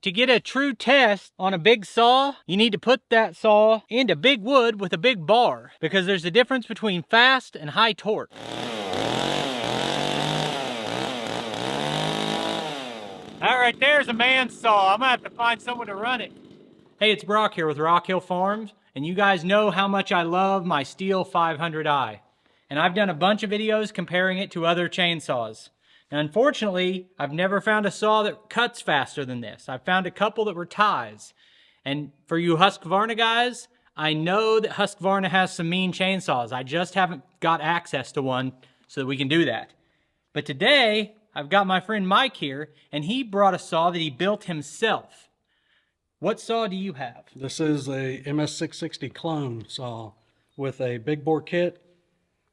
To get a true test on a big saw, you need to put that saw into big wood with a big bar, because there's a difference between fast and high torque. All right, there's a man saw. I'm gonna have to find someone to run it. Hey, it's Brock here with Rock Hill Farms, and you guys know how much I love my Stihl 500i. And I've done a bunch of videos comparing it to other chainsaws. Now, unfortunately, I've never found a saw that cuts faster than this. I've found a couple that were ties. And for you Husqvarna guys, I know that Husqvarna has some mean chainsaws. I just haven't got access to one so that we can do that. But today, I've got my friend Mike here, and he brought a saw that he built himself. What saw do you have? This is a MS660 clone saw with a big bore kit.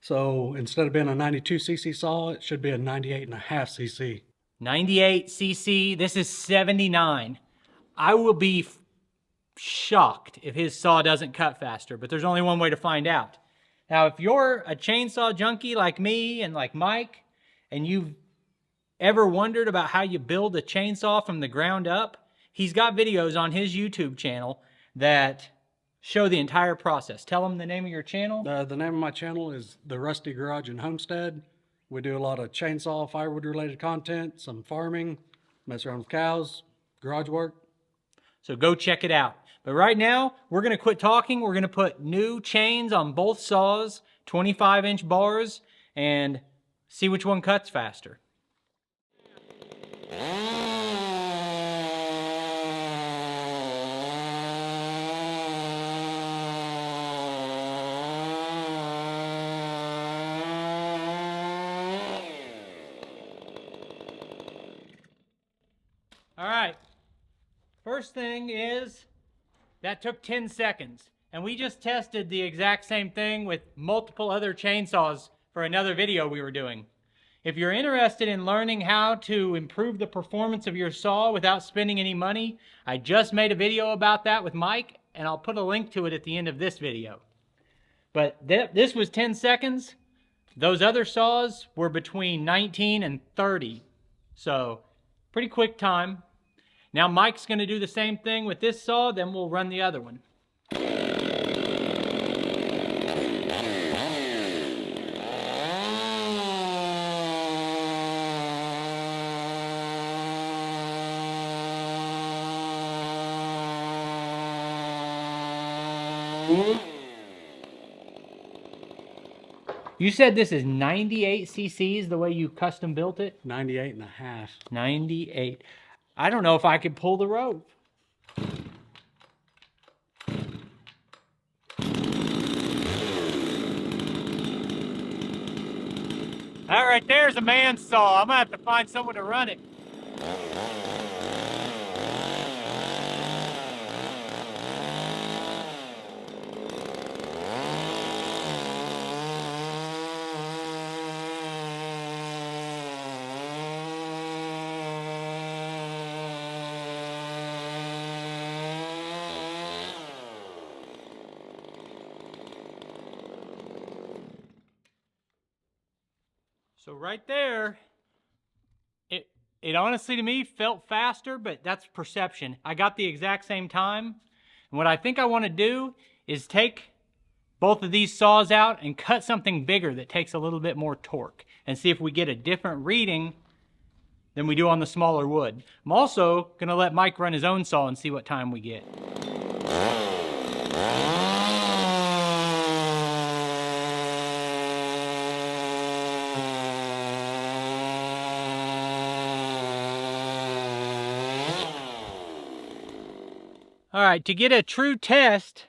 So instead of being a 92cc saw, it should be a 98.5cc. 98cc, this is 79. I will be shocked if his saw doesn't cut faster, but there's only one way to find out. Now, if you're a chainsaw junkie like me and like Mike, and you've ever wondered about how you build a chainsaw from the ground up, he's got videos on his YouTube channel that show the entire process. Tell them the name of your channel. The name of my channel is The Rusty Garage and Homestead. We do a lot of chainsaw, firewood related content, some farming, mess around with cows, garage work. So go check it out. But right now, we're gonna quit talking. We're gonna put new chains on both saws, 25-inch bars, and see which one cuts faster. All right, first thing is, that took 10 seconds. And we just tested the exact same thing with multiple other chainsaws for another video we were doing. If you're interested in learning how to improve the performance of your saw without spending any money, I just made a video about that with Mike, and I'll put a link to it at the end of this video. But this was 10 seconds. Those other saws were between 19 and 30. So, pretty quick time. Now Mike's gonna do the same thing with this saw, then we'll run the other one. You said this is 98 cc's the way you custom built it? 98.5. 98. I don't know if I could pull the rope. All right, there's a man saw. I'm gonna have to find someone to run it. So right there, it honestly to me felt faster, but that's perception. I got the exact same time. And what I think I want to do is take both of these saws out and cut something bigger that takes a little bit more torque and see if we get a different reading than we do on the smaller wood. I'm also going to let Mike run his own saw and see what time we get. All right, to get a true test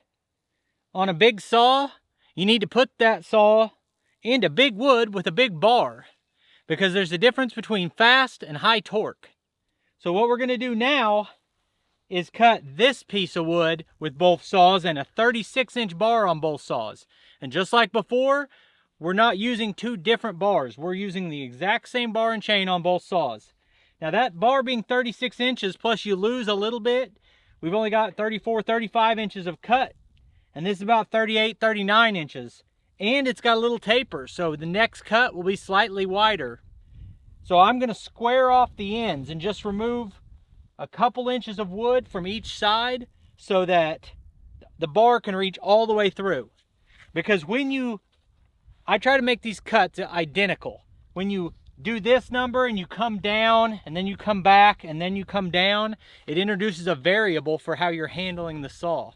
on a big saw, you need to put that saw into big wood with a big bar, because there's a difference between fast and high torque. So what we're gonna do now is cut this piece of wood with both saws and a 36-inch bar on both saws. And just like before, we're not using two different bars. We're using the exact same bar and chain on both saws. Now that bar being 36 inches, plus you lose a little bit, we've only got 34, 35 inches of cut. And this is about 38, 39 inches. And it's got a little taper, so the next cut will be slightly wider. So I'm gonna square off the ends and just remove a couple inches of wood from each side so that the bar can reach all the way through. Because I try to make these cuts identical. When you do this number and you come down and then you come back and then you come down, it introduces a variable for how you're handling the saw.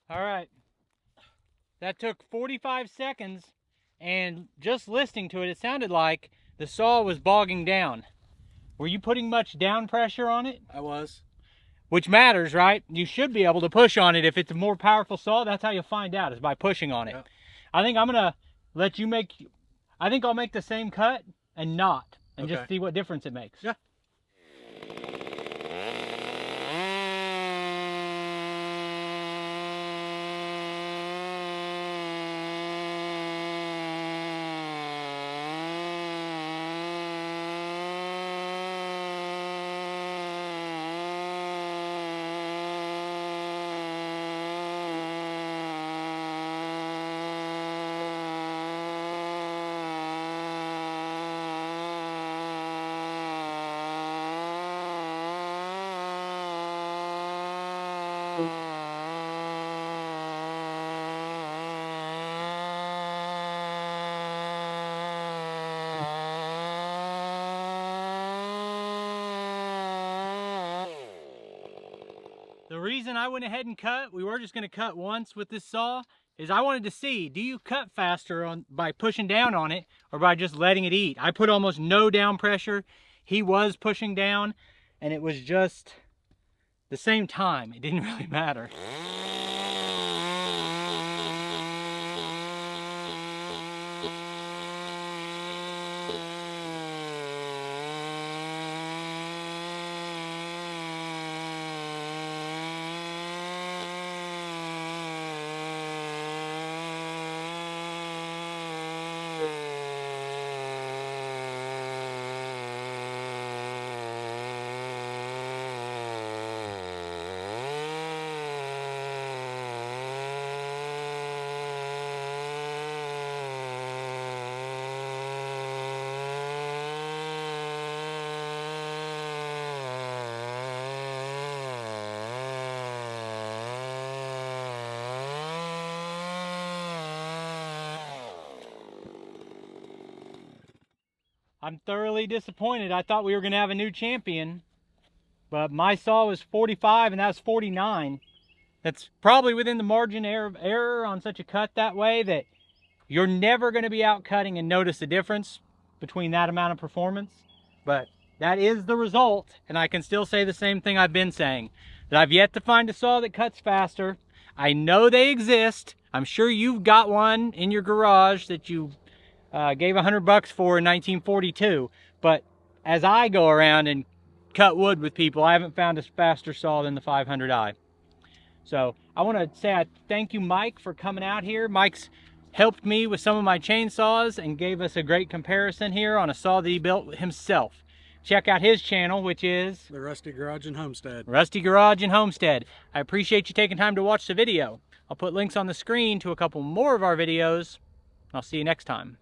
All right, that took 45 seconds, and just listening to it, it sounded like the saw was bogging down. Were you putting much down pressure on it? I was. Which matters, right? You should be able to push on it. If it's a more powerful saw, that's how you find out, is by pushing on it. Yep. I think I'm gonna let you I think I'll make the same cut and not, and just see what difference it makes. Yeah. The reason I went ahead and cut, we were just going to cut once with this saw, is I wanted to see, do you cut faster by pushing down on it or by just letting it eat? I put almost no down pressure. He was pushing down, and it was just the same time. It didn't really matter. I'm thoroughly disappointed. I thought we were going to have a new champion, but my saw was 45 and that was 49. That's probably within the margin of error on such a cut that way that you're never going to be out cutting and notice the difference between that amount of performance. But that is the result, and I can still say the same thing I've been saying, that I've yet to find a saw that cuts faster. I know they exist. I'm sure you've got one in your garage that you gave $100 for in 1942, but as I go around and cut wood with people, I haven't found a faster saw than the 500i. So I want to say I thank you, Mike, for coming out here. Mike's helped me with some of my chainsaws and gave us a great comparison here on a saw that he built himself. Check out his channel, which is The Rusty Garage and Homestead. Rusty Garage and Homestead. I appreciate you taking time to watch the video. I'll put links on the screen to a couple more of our videos. I'll see you next time.